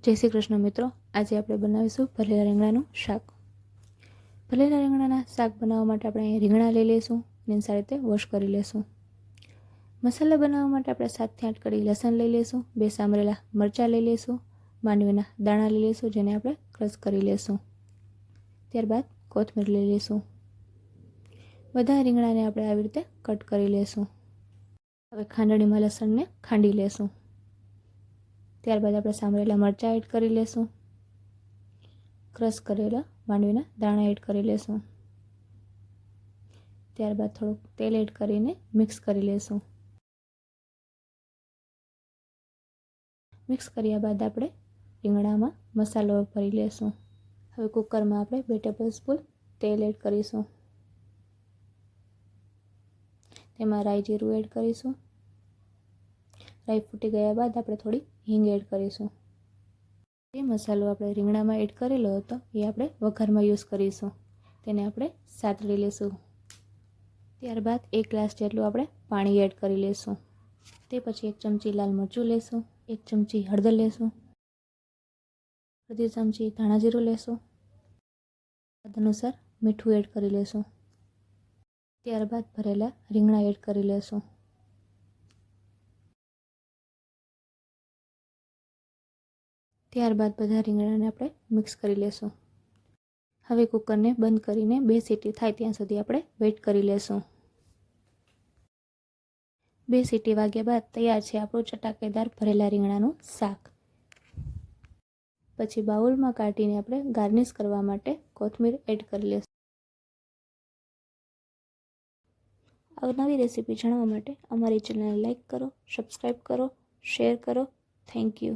જય શ્રી કૃષ્ણ મિત્રો, આજે આપણે બનાવીશું ભરેલા રીંગણાનું શાક. ભરેલા રીંગણાના શાક બનાવવા માટે આપણે અહીં રીંગણા લઈ લઈશું અને સારી રીતે વોશ કરી લઈશું. મસાલા બનાવવા માટે આપણે 7 થી 8 કળી લસણ લઈ લઈશું, 2 સામરેલા મરચાં લઈ લઈશું, માંડવીના દાણા લઈ લઈશું જેને આપણે ક્રશ કરી લઈશું. ત્યારબાદ કોથમીર લઈ લઈશું. બધા રીંગણાને આપણે આવી રીતે કટ કરી લઈશું. હવે ખાંડણીમાં લસણને ખાંડી લઈશું. ત્યારબાદ આપણે સામરેલા મરચાં એડ કરી લઈશું. ક્રશ કરેલા માંડવીના દાણા એડ કરી લઈશું. ત્યારબાદ થોડુંક તેલ એડ કરીને મિક્સ કરી લઈશું. મિક્સ કર્યા બાદ આપણે રીંગણામાં મસાલો ભરી લઈશું. હવે કુકરમાં આપણે 2 ટેબલસ્પૂન તેલ એડ કરીશું. તેમાં રાઈ જીરું એડ કરીશું. રાઈ ફૂટી ગયા બાદ આપણે થોડી હિંગ એડ કરીશું. જે મસાલો આપણે રીંગણામાં એડ કરેલો હતો એ આપણે વઘારમાં યુઝ કરીશું. તેને આપણે સાતળી લઈશું. ત્યારબાદ 1 ગ્લાસ જેટલું આપણે પાણી એડ કરી લઈશું. તે પછી 1 ચમચી લાલ મરચું લઈશું, 1 ચમચી હળદર લઈશું, અડધી ચમચી ધાણા જીરું લઈશું, સ્વાદ અનુસાર મીઠું એડ કરી લઈશું. ત્યારબાદ ભરેલા રીંગણા એડ કરી લઈશું. ત્યારબાદ બધા રીંગણાને આપણે મિક્સ કરી લઈશું. હવે કુકરને બંધ કરીને 2 સીટી થાય ત્યાં સુધી આપણે વેઇટ કરી લઈશું. 2 સીટી વાગ્યા બાદ તૈયાર છે આપણું ચટાકેદાર ભરેલા રીંગણાનું શાક. પછી બાઉલમાં કાઢીને આપણે ગાર્નિશ કરવા માટે કોથમીર એડ કરી લઈશું. નવી રેસીપી જાણવા માટે અમારી ચેનલને લાઈક કરો, સબસ્ક્રાઈબ કરો, શેર કરો. Thank you.